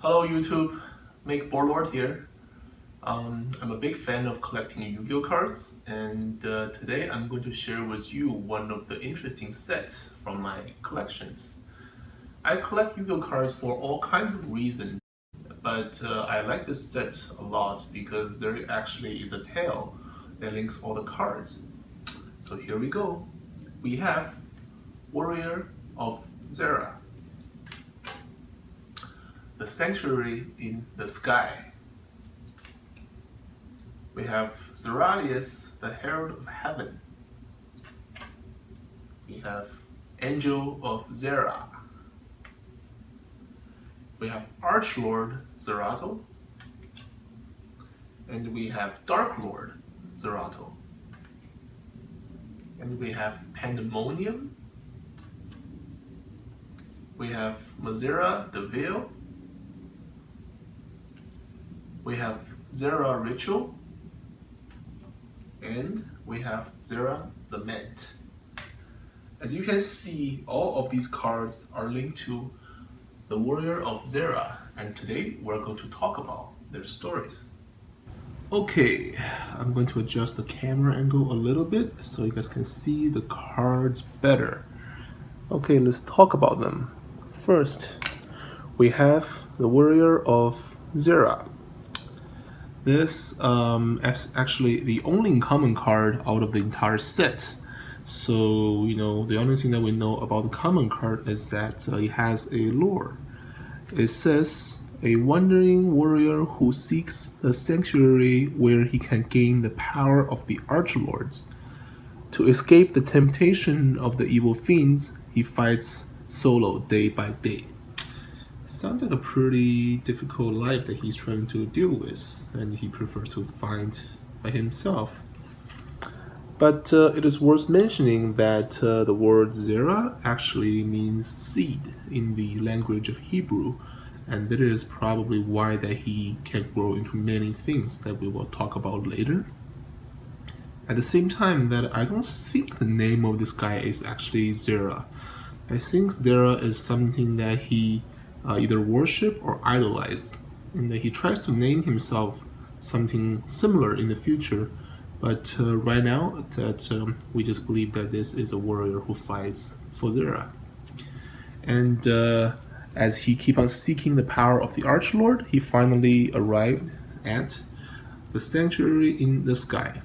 Hello YouTube, make BoredLord here. I'm a big fan of collecting Yu-Gi-Oh cards, and today I'm going to share with you one of the interesting sets from my collections. I collect Yu-Gi-Oh cards for all kinds of reasons, but I like this set a lot because there actually is a tale that links all the cards. So here we go. We have Warrior of Zera, the Sanctuary in the Sky. We have Zeratius, the Herald of Heaven. We have Angel of Zera. We have Archlord Zerato. And we have Darklord Zerato. And we have Pandemonium. We have Mazera the Veil. We have Zera Ritual. And we have Zera Lament. As you can see, all of these cards are linked to the Warrior of Zera, and today we're going to talk about their stories. Okay, I'm going to adjust the camera angle a little bit so you guys can see the cards better. Okay, let's talk about them. First, we have the Warrior of Zera. This is actually the only uncommon card out of the entire set. So, the only thing that we know about the common card is that it has a lore. It says, a wandering warrior who seeks a sanctuary where he can gain the power of the archlords. To escape the temptation of the evil fiends, he fights solo day by day. Sounds like a pretty difficult life that he's trying to deal with, and he prefers to fight by himself. But it is worth mentioning that the word Zera actually means seed in the language of Hebrew, and that is probably why that he can grow into many things that we will talk about later. At the same time, that I don't think the name of this guy is actually Zera. I think Zera is something that he either worship or idolize, and that he tries to name himself something similar in the future. But right now, that we just believe that this is a warrior who fights for Zera. And as he keeps on seeking the power of the Archlord, he finally arrived at the Sanctuary in the Sky.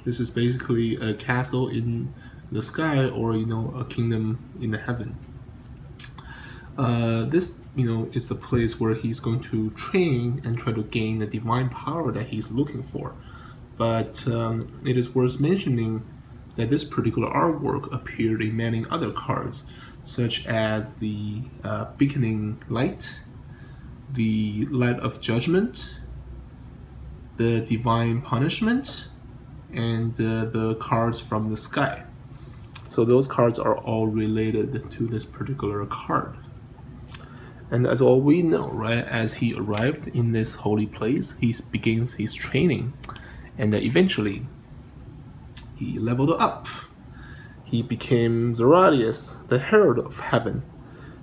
This is basically a castle in the sky, or a kingdom in the heaven. This is the place where he's going to train and try to gain the divine power that he's looking for. But it is worth mentioning that this particular artwork appeared in many other cards, such as the Beaconing Light, the Light of Judgment, the Divine Punishment, and the cards from the sky. So those cards are all related to this particular card. And as all we know, right, as he arrived in this holy place, he begins his training. And eventually, he leveled up. He became Zeratius, the Herald of Heaven.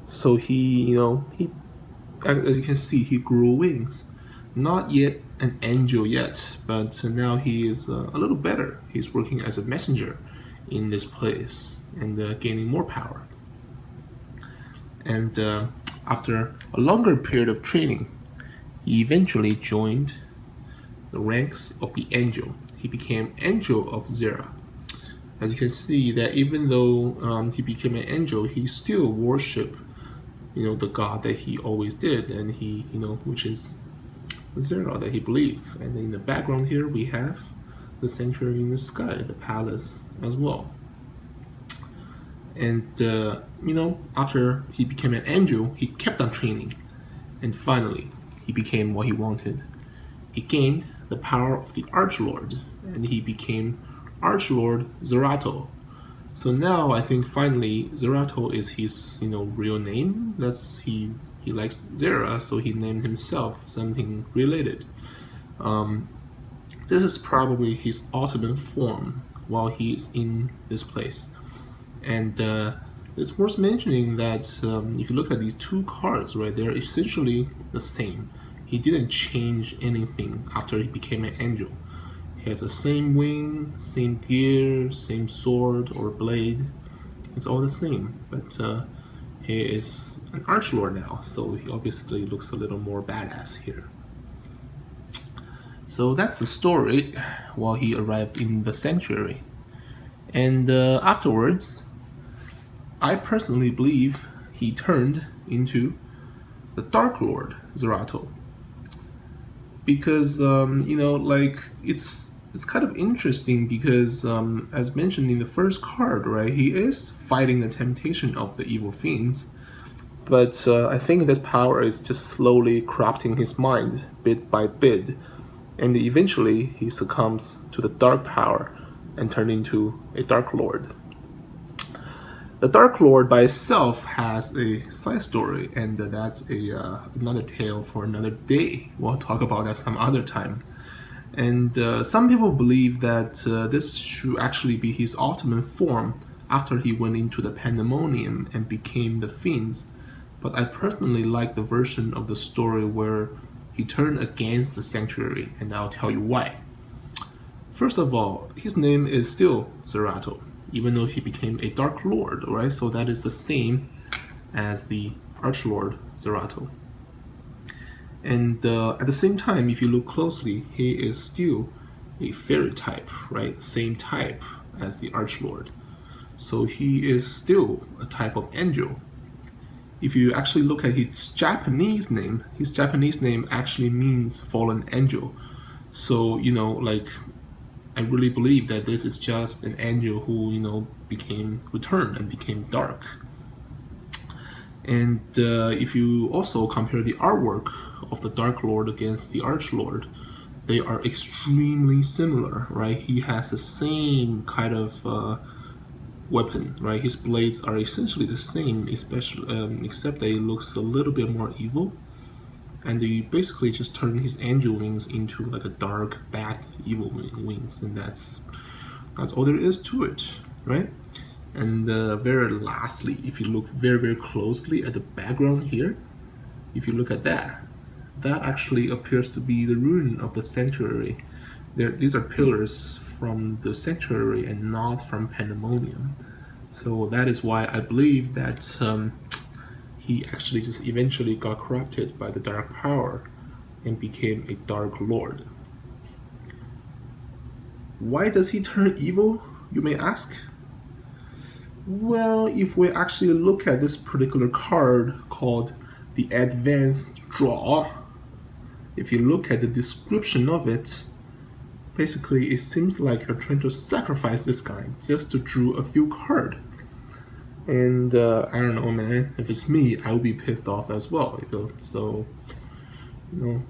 So he, as you can see, he grew wings. Not yet an angel yet, but now he is a little better. He's working as a messenger in this place and gaining more power. And after a longer period of training, he eventually joined the ranks of the angel. He became Angel of Zera. As you can see, that even though he became an angel, he still worshiped, the god that he always did, and he, which is Zera that he believed. And in the background here, we have the sanctuary in the sky, the palace as well. And after he became an angel, he kept on training, and finally, he became what he wanted. He gained the power of the Archlord, and he became Archlord Zerato. So now I think finally Zerato is his real name. He likes Zera, so he named himself something related. This is probably his ultimate form while he is in this place. And It's worth mentioning that if you look at these two cards, right, they're essentially the same. He didn't change anything after he became an angel. He has the same wing, same gear, same sword or blade. It's all the same, but he is an archlord now, so he obviously looks a little more badass here. So that's the story while he arrived in the sanctuary. And afterwards, I personally believe he turned into the Dark Lord Zerato. Because like it's kind of interesting because as mentioned in the first card, right, he is fighting the temptation of the evil fiends, but I think this power is just slowly corrupting his mind bit by bit, and eventually he succumbs to the dark power and turns into a Dark Lord. The Dark Lord by itself has a side story, and that's another tale for another day. We'll talk about that some other time. And some people believe that this should actually be his ultimate form after he went into the Pandemonium and became the Fiends. But I personally like the version of the story where he turned against the Sanctuary, and I'll tell you why. First of all, his name is still Zerato, even though he became a Dark Lord, right? So that is the same as the Archlord Zerato. And at the same time, if you look closely, he is still a fairy type, right? Same type as the Archlord. So he is still a type of angel. If you actually look at his Japanese name actually means fallen angel. So, like, I really believe that this is just an angel who, returned and became dark. And if you also compare the artwork of the Dark Lord against the Archlord, they are extremely similar, right? He has the same kind of weapon, right? His blades are essentially the same, especially except that it looks a little bit more evil. And he basically just turned his angel wings into like a dark, bad, evil wings, and that's all there is to it, right? And very lastly, if you look very, very closely at the background here, if you look at that actually appears to be the ruin of the sanctuary. These are pillars from the sanctuary and not from Pandemonium. So that is why I believe that he actually just eventually got corrupted by the dark power and became a Dark Lord. Why does he turn evil, you may ask? Well, if we actually look at this particular card called the Advanced Draw, if you look at the description of it, basically it seems like you're trying to sacrifice this guy just to draw a few cards. And I don't know, man, if it's me, I would be pissed off as well, So,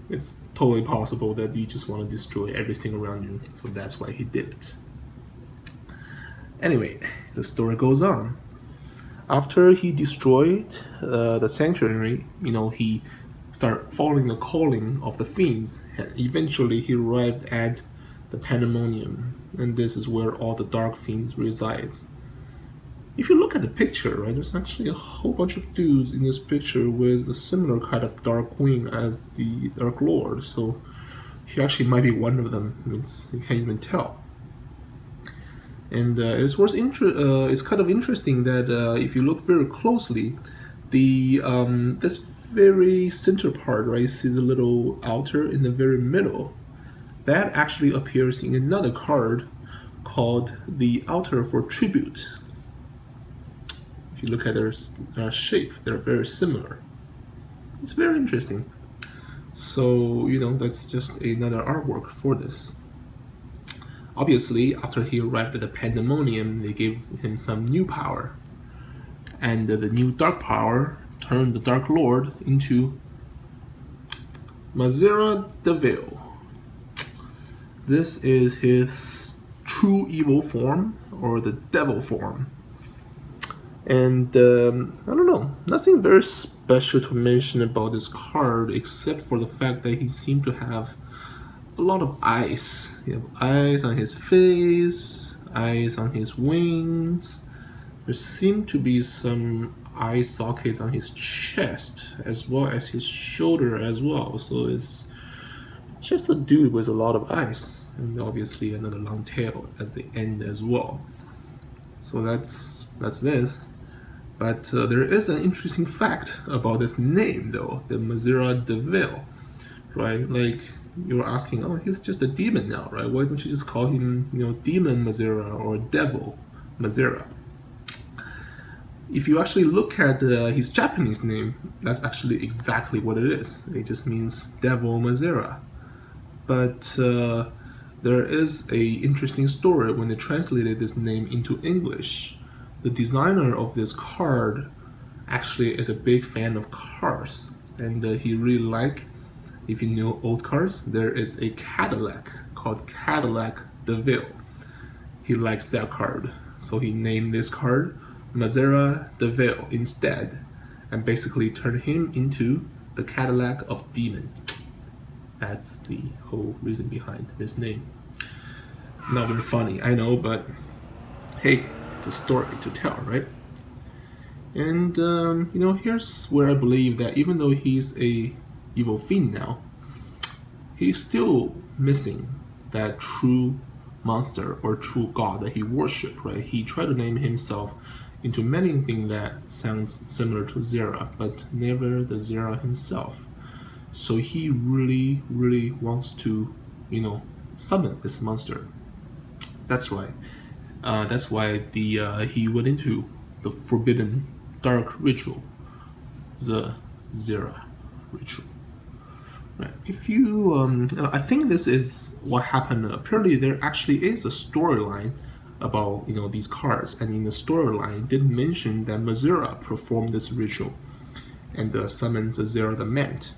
it's totally possible that you just want to destroy everything around you. So that's why he did it. Anyway, the story goes on. After he destroyed the sanctuary, he started following the calling of the fiends, and eventually he arrived at the Pandemonium, and this is where all the dark fiends resides. If you look at the picture, right, there's actually a whole bunch of dudes in this picture with a similar kind of dark wing as the Dark Lord, so he actually might be one of them. You can't even tell. And it's kind of interesting that if you look very closely, the this very center part, right, see the little altar in the very middle, that actually appears in another card called the Altar for Tribute. If you look at their shape, they're very similar. It's very interesting. So, that's just another artwork for this. Obviously, after he arrived at the Pandemonium, they gave him some new power. And the new dark power turned the Dark Lord into Mazera Devil. This is his true evil form, or the devil form. And I don't know, nothing very special to mention about this card except for the fact that he seemed to have a lot of eyes. He has eyes on his face, eyes on his wings. there seem to be some eye sockets on his chest as well as his shoulder as well. So it's just a dude with a lot of eyes, and obviously another long tail at the end as well. So that's this. But there is an interesting fact about this name though, the Mazera Devil, right? Like you're asking, oh, he's just a demon now, right? Why don't you just call him, Demon Mazera or Devil Mazera? If you actually look at his Japanese name, that's actually exactly what it is. It just means Devil Mazera. But there is a interesting story when they translated this name into English. The designer of this card actually is a big fan of cars, and he really like, if you know old cars, there is a Cadillac called Cadillac DeVille. He likes that card, so he named this card Mazera DeVille instead, and basically turned him into the Cadillac of Demon. That's the whole reason behind this name. Not very funny, I know, but hey, it's a story to tell, right? And here's where I believe that even though he's a evil fiend now, he's still missing that true monster or true god that he worshipped, right? He tried to name himself into many things that sounds similar to Zera, but never the Zera himself. So he really, really wants to, summon this monster. That's right. That's why he went into the forbidden dark ritual, the Zera ritual. Right. If you, I think this is what happened. Apparently, there actually is a storyline about these cards, and in the storyline, it did mention that Mazera performed this ritual and summoned the Zera the Mant.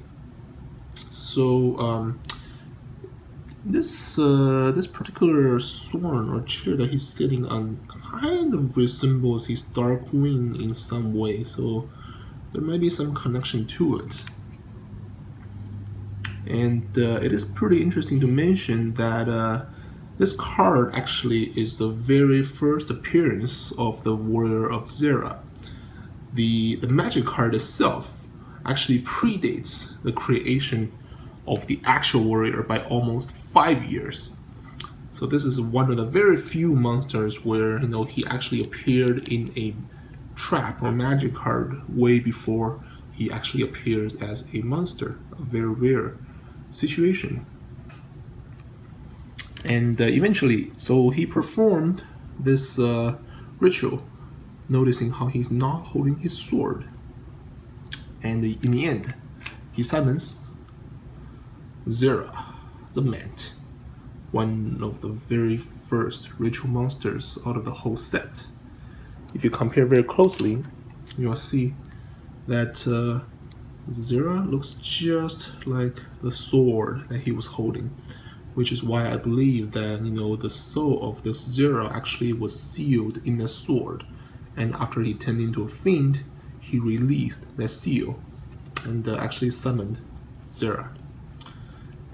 So this particular sworn or chair that he's sitting on kind of resembles his dark wing in some way, so there might be some connection to it. And it is pretty interesting to mention that this card actually is the very first appearance of the Warrior of Zera. The magic card itself actually predates the creation of the actual warrior by almost 5 years. So this is one of the very few monsters where he actually appeared in a trap or magic card way before he actually appears as a monster. A very rare situation. And eventually, so he performed this ritual, noticing how he's not holding his sword. And in the end, he summons Zera, the Mant, one of the very first ritual monsters out of the whole set. If you compare very closely, you'll see that Zera looks just like the sword that he was holding, which is why I believe that the soul of this Zera actually was sealed in the sword, and after he turned into a fiend, he released that seal and actually summoned Zera.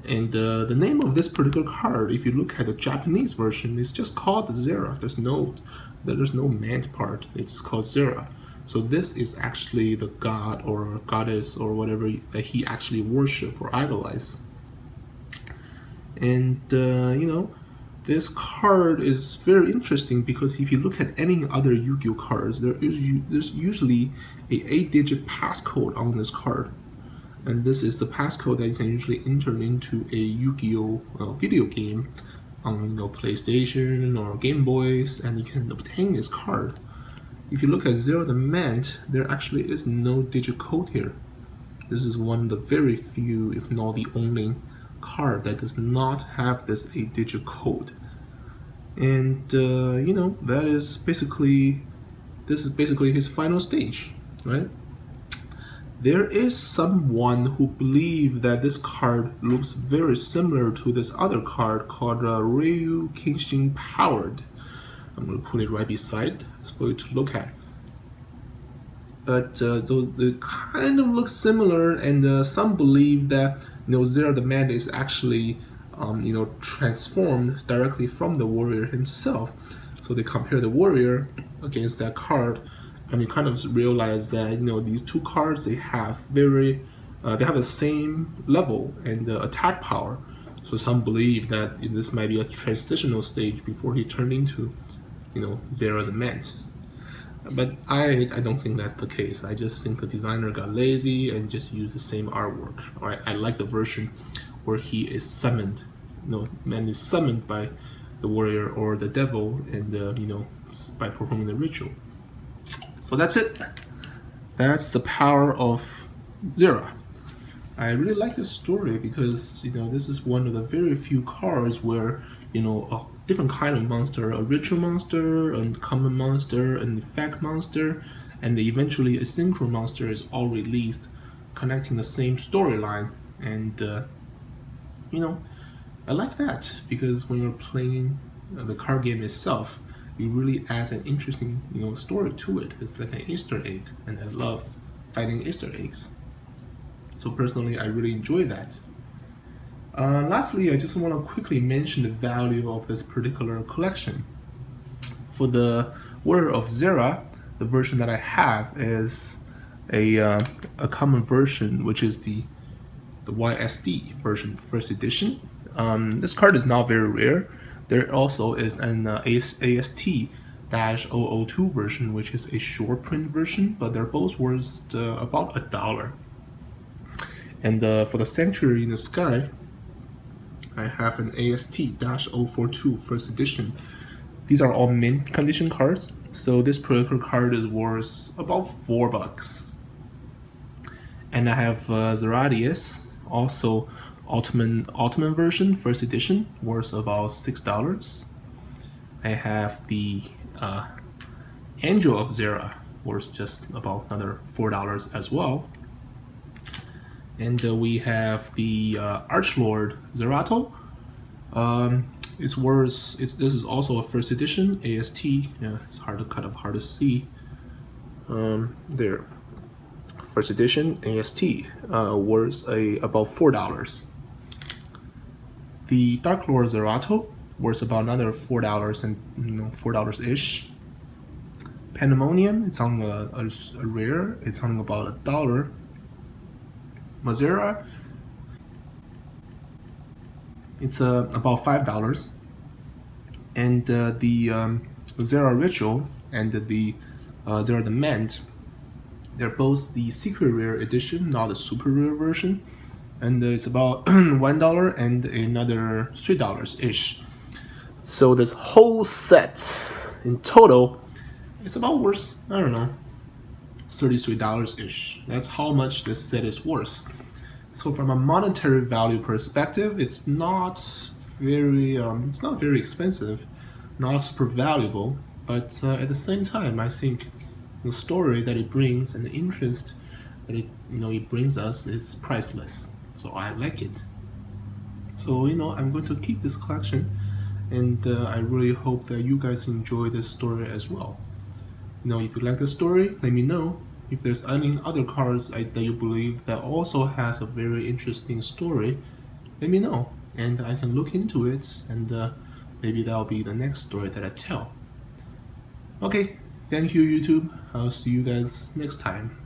And the name of this particular card, if you look at the Japanese version, is just called Zera. There's no Mant part. It's called Zera. So this is actually the god or goddess or whatever that he actually worship or idolize. And this card is very interesting because if you look at any other Yu-Gi-Oh cards, there's usually a 8-digit passcode on this card. And this is the passcode that you can usually enter into a Yu-Gi-Oh video game on PlayStation or Game Boys, and you can obtain this card. If you look at Zera the Mant, there actually is no digit code here. This is one of the very few, if not the only, card that does not have this 8-digit code. And that is basically his final stage, right? There is someone who believes that this card looks very similar to this other card called Ryu Kenshin Powered. I'm going to put it right beside for you to look at. But they kind of look similar, and some believe that Zera the Mant is actually transformed directly from the warrior himself. So they compare the warrior against that card, and you kind of realize that these two cards, they have the same level and attack power. So some believe that this might be a transitional stage before he turned into Zera the Mint. But I don't think that's the case. I just think the designer got lazy and just used the same artwork. I like the version where he is summoned, man is summoned by the warrior or the devil, and by performing the ritual. So that's it. That's the power of Zera. I really like this story because this is one of the very few cards where a different kind of monster, a ritual monster, a common monster, an effect monster, and eventually a synchro monster is all released, connecting the same storyline. And I like that because when you're playing the card game itself, it really adds an interesting story to it. It's like an Easter egg, and I love finding Easter eggs. So personally, I really enjoy that. Lastly, I just want to quickly mention the value of this particular collection. For the Warrior of Zera, the version that I have is a common version, which is the YSD version, first edition. This card is not very rare. There also is an AST-002 version, which is a short print version, but they're both worth about $1. And for the Sanctuary in the Sky, I have an AST-042 first edition. These are all mint condition cards, so this particular card is worth about $4. And I have Zeradius, also Ottoman version, first edition, worth about $6. I have the Angel of Zera, worth just about another $4 as well. And we have the Archlord Zerato. This is also a first edition AST. Yeah, it's hard to see. There, first edition AST, worth about $4. The Dark Lord Zerato, worth about another $4 and $4-ish. Pandemonium, it's on a rare. It's on about $1. Mazera, it's about $5. And the Zera Ritual and the Zera the Mint, they're both the secret rare edition, not the super rare version, and it's about $1 and another $3-ish. So this whole set in total, it's about worth, I don't know, $33-ish. That's how much this set is worth. So from a monetary value perspective, it's not very expensive, not super valuable, but at the same time, I think the story that it brings and the interest that it brings us is priceless. So I like it. So I'm going to keep this collection, and I really hope that you guys enjoy this story as well. If you like the story, let me know. If there's any other cards that you believe that also has a very interesting story, let me know, and I can look into it, and maybe that'll be the next story that I tell. Okay, thank you, YouTube. I'll see you guys next time.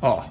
Oh.